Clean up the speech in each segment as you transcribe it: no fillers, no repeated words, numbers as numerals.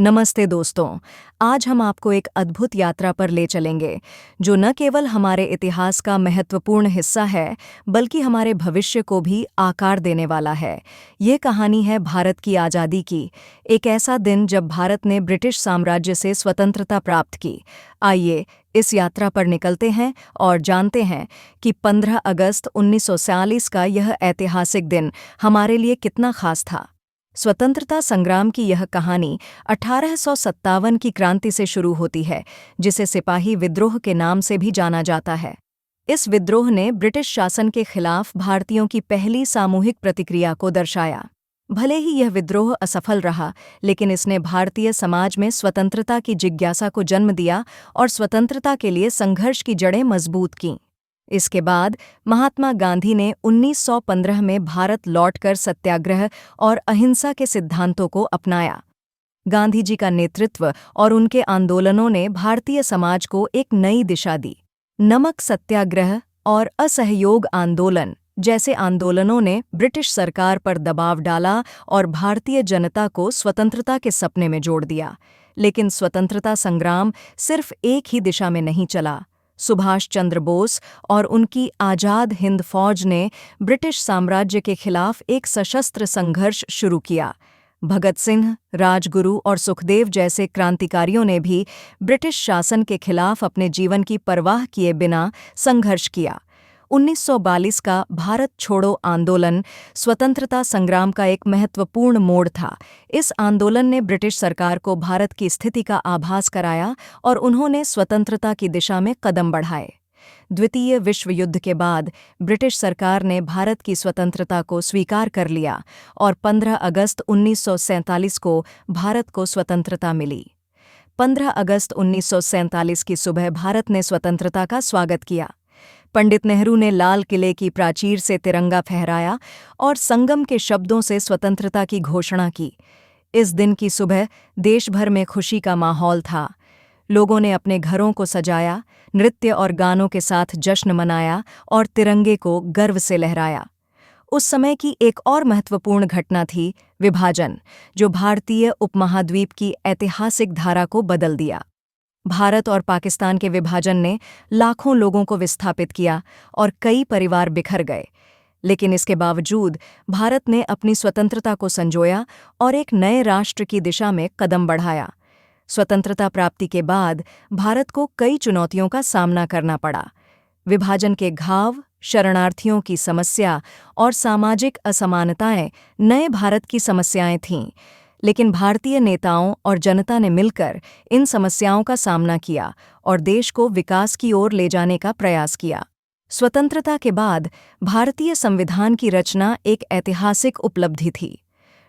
नमस्ते दोस्तों। आज हम आपको एक अद्भुत यात्रा पर ले चलेंगे जो न केवल हमारे इतिहास का महत्वपूर्ण हिस्सा है बल्कि हमारे भविष्य को भी आकार देने वाला है। ये कहानी है भारत की आज़ादी की, एक ऐसा दिन जब भारत ने ब्रिटिश साम्राज्य से स्वतंत्रता प्राप्त की। आइए इस यात्रा पर निकलते हैं और जानते हैं कि 15 अगस्त 1947 का यह ऐतिहासिक दिन हमारे लिए कितना खास था। स्वतंत्रता संग्राम की यह कहानी 1857 की क्रांति से शुरू होती है, जिसे सिपाही विद्रोह के नाम से भी जाना जाता है। इस विद्रोह ने ब्रिटिश शासन के खिलाफ भारतीयों की पहली सामूहिक प्रतिक्रिया को दर्शाया। भले ही यह विद्रोह असफल रहा, लेकिन इसने भारतीय समाज में स्वतंत्रता की जिज्ञासा को जन्म दिया और स्वतंत्रता के लिए संघर्ष की जड़ें मजबूत कीं। इसके बाद महात्मा गांधी ने 1915 में भारत लौटकर सत्याग्रह और अहिंसा के सिद्धांतों को अपनाया। गांधी जी का नेतृत्व और उनके आंदोलनों ने भारतीय समाज को एक नई दिशा दी। नमक सत्याग्रह और असहयोग आंदोलन जैसे आंदोलनों ने ब्रिटिश सरकार पर दबाव डाला और भारतीय जनता को स्वतंत्रता के सपने में जोड़ दिया। लेकिन स्वतंत्रता संग्राम सिर्फ एक ही दिशा में नहीं चला। सुभाष चंद्र बोस और उनकी आज़ाद हिंद फौज ने ब्रिटिश साम्राज्य के खिलाफ एक सशस्त्र संघर्ष शुरू किया। भगत सिंह, राजगुरु और सुखदेव जैसे क्रांतिकारियों ने भी ब्रिटिश शासन के खिलाफ अपने जीवन की परवाह किए बिना संघर्ष किया। 1942 का भारत छोड़ो आंदोलन स्वतंत्रता संग्राम का एक महत्वपूर्ण मोड़ था। इस आंदोलन ने ब्रिटिश सरकार को भारत की स्थिति का आभास कराया और उन्होंने स्वतंत्रता की दिशा में कदम बढ़ाए। द्वितीय विश्व युद्ध के बाद ब्रिटिश सरकार ने भारत की स्वतंत्रता को स्वीकार कर लिया और 15 अगस्त 1947 को भारत को स्वतंत्रता मिली। 15 अगस्त 1947 की सुबह भारत ने स्वतंत्रता का स्वागत किया। पंडित नेहरू ने लाल किले की प्राचीर से तिरंगा फहराया और संगम के शब्दों से स्वतंत्रता की घोषणा की। इस दिन की सुबह देश भर में खुशी का माहौल था। लोगों ने अपने घरों को सजाया, नृत्य और गानों के साथ जश्न मनाया और तिरंगे को गर्व से लहराया। उस समय की एक और महत्वपूर्ण घटना थी विभाजन, जो भारतीय उपमहाद्वीप की ऐतिहासिक धारा को बदल दिया। भारत और पाकिस्तान के विभाजन ने लाखों लोगों को विस्थापित किया और कई परिवार बिखर गए। लेकिन इसके बावजूद भारत ने अपनी स्वतंत्रता को संजोया और एक नए राष्ट्र की दिशा में कदम बढ़ाया। स्वतंत्रता प्राप्ति के बाद भारत को कई चुनौतियों का सामना करना पड़ा। विभाजन के घाव, शरणार्थियों की समस्या और सामाजिक असमानताएं नए भारत की समस्याएं थीं। लेकिन भारतीय नेताओं और जनता ने मिलकर इन समस्याओं का सामना किया और देश को विकास की ओर ले जाने का प्रयास किया। स्वतंत्रता के बाद भारतीय संविधान की रचना एक ऐतिहासिक उपलब्धि थी।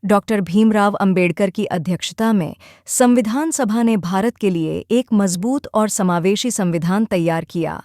डॉक्टर भीमराव अंबेडकर की अध्यक्षता में संविधान सभा ने भारत के लिए एक मजबूत और समावेशी संविधान तैयार किया,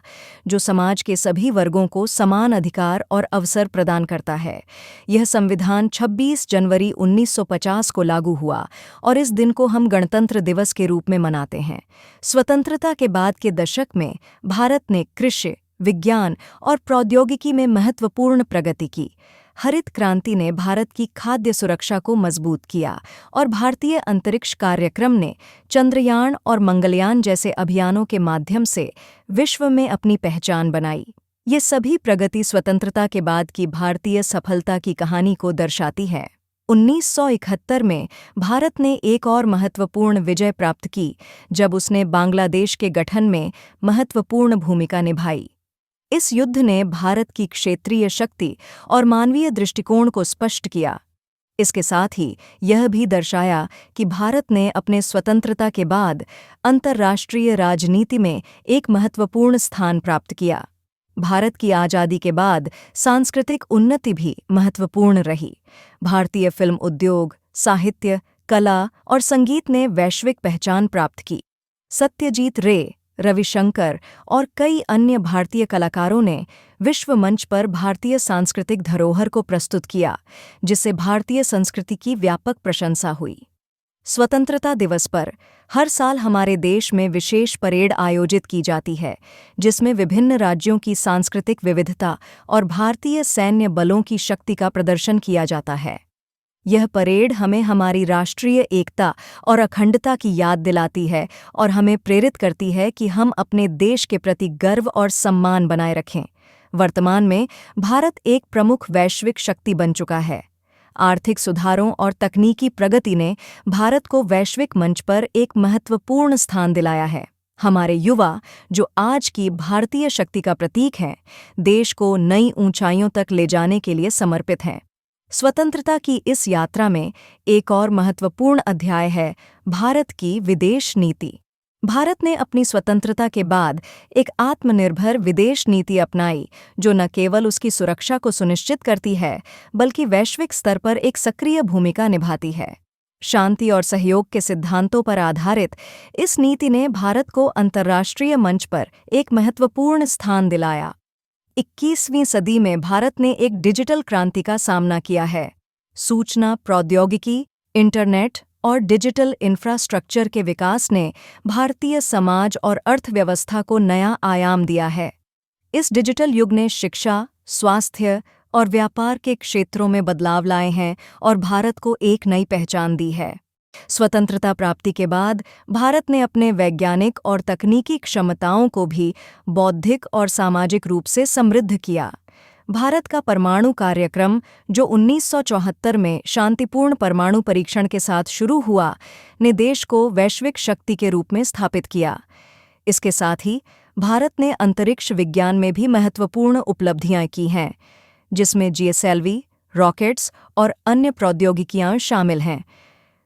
जो समाज के सभी वर्गों को समान अधिकार और अवसर प्रदान करता है। यह संविधान 26 जनवरी 1950 को लागू हुआ और इस दिन को हम गणतंत्र दिवस के रूप में मनाते हैं। स्वतंत्रता के बाद के दशक में भारत ने कृषि, विज्ञान और प्रौद्योगिकी में महत्वपूर्ण प्रगति की। हरित क्रांति ने भारत की खाद्य सुरक्षा को मजबूत किया और भारतीय अंतरिक्ष कार्यक्रम ने चंद्रयान और मंगलयान जैसे अभियानों के माध्यम से विश्व में अपनी पहचान बनाई। ये सभी प्रगति स्वतंत्रता के बाद की भारतीय सफलता की कहानी को दर्शाती है। 1971 में भारत ने एक और महत्वपूर्ण विजय प्राप्त की जब उसने बांग्लादेश के गठन में महत्वपूर्ण भूमिका निभाई। इस युद्ध ने भारत की क्षेत्रीय शक्ति और मानवीय दृष्टिकोण को स्पष्ट किया। इसके साथ ही यह भी दर्शाया कि भारत ने अपने स्वतंत्रता के बाद अंतर्राष्ट्रीय राजनीति में एक महत्वपूर्ण स्थान प्राप्त किया। भारत की आज़ादी के बाद सांस्कृतिक उन्नति भी महत्वपूर्ण रही। भारतीय फिल्म उद्योग, साहित्य, कला और संगीत ने वैश्विक पहचान प्राप्त की। सत्यजीत रे, रविशंकर और कई अन्य भारतीय कलाकारों ने विश्व मंच पर भारतीय सांस्कृतिक धरोहर को प्रस्तुत किया, जिससे भारतीय संस्कृति की व्यापक प्रशंसा हुई। स्वतंत्रता दिवस पर हर साल हमारे देश में विशेष परेड आयोजित की जाती है, जिसमें विभिन्न राज्यों की सांस्कृतिक विविधता और भारतीय सैन्य बलों की शक्ति का प्रदर्शन किया जाता है। यह परेड हमें हमारी राष्ट्रीय एकता और अखंडता की याद दिलाती है और हमें प्रेरित करती है कि हम अपने देश के प्रति गर्व और सम्मान बनाए रखें। वर्तमान में भारत एक प्रमुख वैश्विक शक्ति बन चुका है। आर्थिक सुधारों और तकनीकी प्रगति ने भारत को वैश्विक मंच पर एक महत्वपूर्ण स्थान दिलाया है। हमारे युवा, जो आज की भारतीय शक्ति का प्रतीक हैं, देश को नई ऊंचाइयों तक ले जाने के लिए समर्पित हैं। स्वतंत्रता की इस यात्रा में एक और महत्वपूर्ण अध्याय है भारत की विदेश नीति। भारत ने अपनी स्वतंत्रता के बाद एक आत्मनिर्भर विदेश नीति अपनाई, जो न केवल उसकी सुरक्षा को सुनिश्चित करती है, बल्कि वैश्विक स्तर पर एक सक्रिय भूमिका निभाती है। शांति और सहयोग के सिद्धांतों पर आधारित इस नीति ने भारत को अंतर्राष्ट्रीय मंच पर एक महत्वपूर्ण स्थान दिलाया। 21वीं सदी में भारत ने एक डिजिटल क्रांति का सामना किया है। सूचना प्रौद्योगिकी, इंटरनेट और डिजिटल इंफ्रास्ट्रक्चर के विकास ने भारतीय समाज और अर्थव्यवस्था को नया आयाम दिया है। इस डिजिटल युग ने शिक्षा, स्वास्थ्य और व्यापार के क्षेत्रों में बदलाव लाए हैं और भारत को एक नई पहचान दी है। स्वतंत्रता प्राप्ति के बाद भारत ने अपने वैज्ञानिक और तकनीकी क्षमताओं को भी बौद्धिक और सामाजिक रूप से समृद्ध किया। भारत का परमाणु कार्यक्रम, जो 1974 में शांतिपूर्ण परमाणु परीक्षण के साथ शुरू हुआ, ने देश को वैश्विक शक्ति के रूप में स्थापित किया। इसके साथ ही भारत ने अंतरिक्ष विज्ञान में भी महत्वपूर्ण उपलब्धियां की हैं, जिसमें GSLV, रॉकेट्स और अन्य प्रौद्योगिकियां शामिल हैं।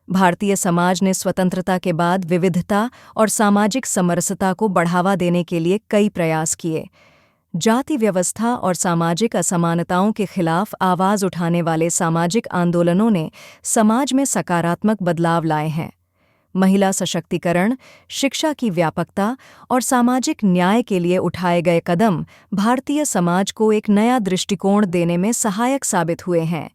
भारतीय समाज ने स्वतंत्रता के बाद विविधता और सामाजिक समरसता को बढ़ावा देने के लिए कई प्रयास किए। जाति व्यवस्था और सामाजिक असमानताओं के खिलाफ आवाज उठाने वाले सामाजिक आंदोलनों ने समाज में सकारात्मक बदलाव लाए हैं। महिला सशक्तिकरण, शिक्षा की व्यापकता और सामाजिक न्याय के लिए उठाए गए कदम भारतीय समाज को एक नया दृष्टिकोण देने में सहायक साबित हुए हैं।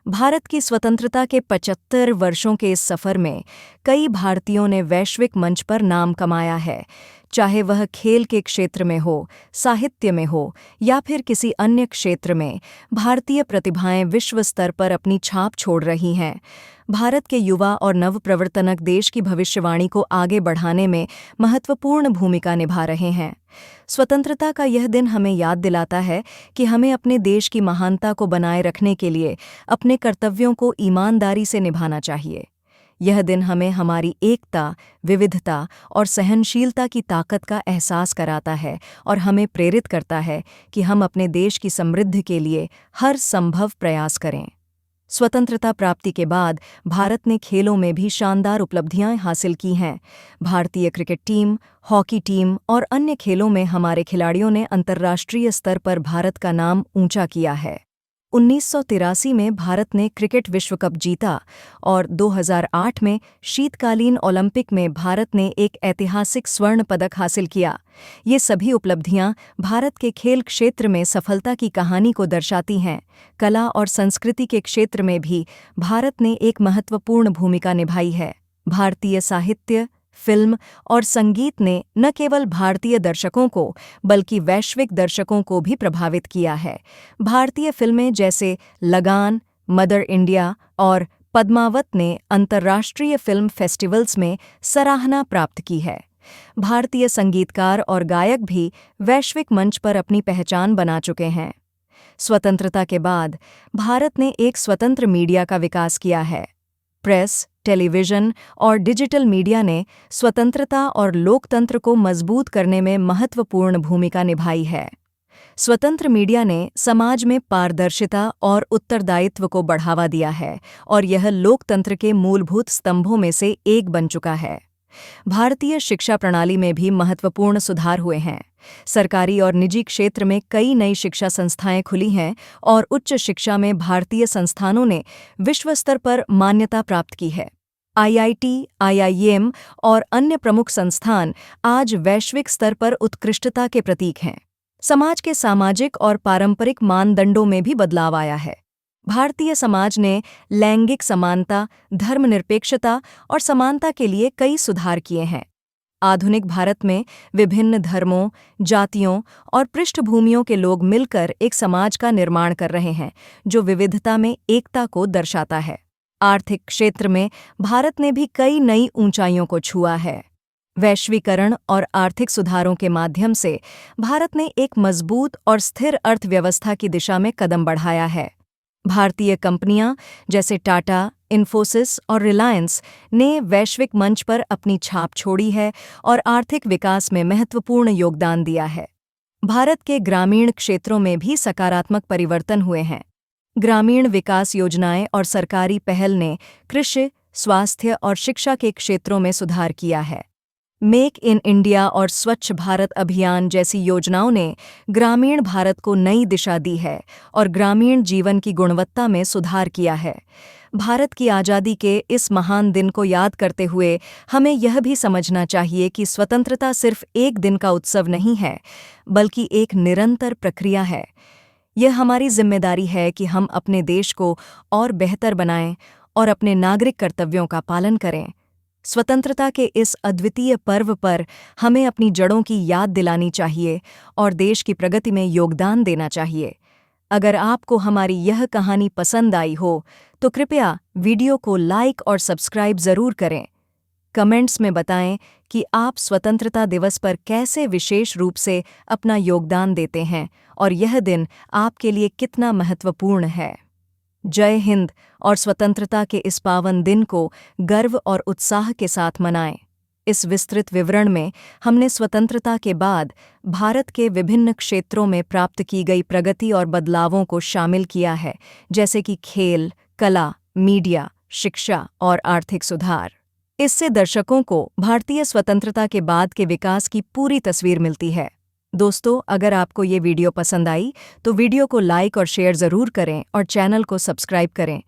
भारत की स्वतंत्रता के 75 वर्षों के इस सफर में कई भारतीयों ने वैश्विक मंच पर नाम कमाया है, चाहे वह खेल के क्षेत्र में हो, साहित्य में हो या फिर किसी अन्य क्षेत्र में। भारतीय प्रतिभाएं विश्व स्तर पर अपनी छाप छोड़ रही हैं। भारत के युवा और नवप्रवर्तनक देश की भविष्यवाणी को आगे बढ़ाने में महत्वपूर्ण भूमिका निभा रहे हैं। स्वतंत्रता का यह दिन हमें याद दिलाता है कि हमें अपने देश की महानता को बनाए रखने के लिए अपने कर्तव्यों को ईमानदारी से निभाना चाहिए। यह दिन हमें हमारी एकता, विविधता और सहनशीलता की ताकत का एहसास कराता है और हमें प्रेरित करता है कि हम अपने देश की समृद्धि के लिए हर संभव प्रयास करें। स्वतंत्रता प्राप्ति के बाद भारत ने खेलों में भी शानदार उपलब्धियां हासिल की हैं। भारतीय क्रिकेट टीम, हॉकी टीम और अन्य खेलों में हमारे खिलाड़ियों ने अंतर्राष्ट्रीय स्तर पर भारत का नाम ऊंचा किया है। 1983 में भारत ने क्रिकेट विश्व कप जीता और 2008 में शीतकालीन ओलंपिक में भारत ने एक ऐतिहासिक स्वर्ण पदक हासिल किया। ये सभी उपलब्धियां भारत के खेल क्षेत्र में सफलता की कहानी को दर्शाती हैं। कला और संस्कृति के क्षेत्र में भी भारत ने एक महत्वपूर्ण भूमिका निभाई है। भारतीय साहित्य, फिल्म और संगीत ने न केवल भारतीय दर्शकों को बल्कि वैश्विक दर्शकों को भी प्रभावित किया है। भारतीय फिल्में जैसे लगान, मदर इंडिया और पद्मावत ने अंतर्राष्ट्रीय फिल्म फेस्टिवल्स में सराहना प्राप्त की है। भारतीय संगीतकार और गायक भी वैश्विक मंच पर अपनी पहचान बना चुके हैं। स्वतंत्रता के बाद भारत ने एक स्वतंत्र मीडिया का विकास किया है। प्रेस, टेलीविज़न और डिजिटल मीडिया ने स्वतंत्रता और लोकतंत्र को मजबूत करने में महत्वपूर्ण भूमिका निभाई है। स्वतंत्र मीडिया ने समाज में पारदर्शिता और उत्तरदायित्व को बढ़ावा दिया है और यह लोकतंत्र के मूलभूत स्तंभों में से एक बन चुका है। भारतीय शिक्षा प्रणाली में भी महत्वपूर्ण सुधार हुए हैं। सरकारी और निजी क्षेत्र में कई नई शिक्षा संस्थाएं खुली हैं और उच्च शिक्षा में भारतीय संस्थानों ने विश्व स्तर पर मान्यता प्राप्त की है। IIT, IIM और अन्य प्रमुख संस्थान आज वैश्विक स्तर पर उत्कृष्टता के प्रतीक हैं। समाज के सामाजिक और पारंपरिक मानदंडों में भी बदलाव आया है। भारतीय समाज ने लैंगिक समानता, धर्मनिरपेक्षता और समानता के लिए कई सुधार किए हैं। आधुनिक भारत में विभिन्न धर्मों, जातियों और पृष्ठभूमियों के लोग मिलकर एक समाज का निर्माण कर रहे हैं, जो विविधता में एकता को दर्शाता है। आर्थिक क्षेत्र में भारत ने भी कई नई ऊंचाइयों को छुआ है। वैश्वीकरण और आर्थिक सुधारों के माध्यम से भारत ने एक मजबूत और स्थिर अर्थव्यवस्था की दिशा में कदम बढ़ाया है। भारतीय कंपनियां जैसे टाटा, इन्फोसिस और रिलायंस ने वैश्विक मंच पर अपनी छाप छोड़ी है और आर्थिक विकास में महत्वपूर्ण योगदान दिया है। भारत के ग्रामीण क्षेत्रों में भी सकारात्मक परिवर्तन हुए हैं। ग्रामीण विकास योजनाएं और सरकारी पहल ने कृषि, स्वास्थ्य और शिक्षा के क्षेत्रों में सुधार किया है। मेक इन इंडिया और स्वच्छ भारत अभियान जैसी योजनाओं ने ग्रामीण भारत को नई दिशा दी है और ग्रामीण जीवन की गुणवत्ता में सुधार किया है। भारत की आज़ादी के इस महान दिन को याद करते हुए हमें यह भी समझना चाहिए कि स्वतंत्रता सिर्फ एक दिन का उत्सव नहीं है, बल्कि एक निरंतर प्रक्रिया है। यह हमारी जिम्मेदारी है कि हम अपने देश को और बेहतर बनाएं और अपने नागरिक कर्तव्यों का पालन करें। स्वतंत्रता के इस अद्वितीय पर्व पर हमें अपनी जड़ों की याद दिलानी चाहिए और देश की प्रगति में योगदान देना चाहिए। अगर आपको हमारी यह कहानी पसंद आई हो, तो कृपया वीडियो को लाइक और सब्सक्राइब ज़रूर करें। कमेंट्स में बताएं कि आप स्वतंत्रता दिवस पर कैसे विशेष रूप से अपना योगदान देते हैं और यह दिन आपके लिए कितना महत्वपूर्ण है। जय हिंद और स्वतंत्रता के इस पावन दिन को गर्व और उत्साह के साथ मनाएं। इस विस्तृत विवरण में हमने स्वतंत्रता के बाद भारत के विभिन्न क्षेत्रों में प्राप्त की गई प्रगति और बदलावों को शामिल किया है, जैसे कि खेल, कला, मीडिया, शिक्षा और आर्थिक सुधार। इससे दर्शकों को भारतीय स्वतंत्रता के बाद के विकास की पूरी तस्वीर मिलती है। दोस्तों, अगर आपको ये वीडियो पसंद आई तो वीडियो को लाइक और शेयर ज़रूर करें और चैनल को सब्सक्राइब करें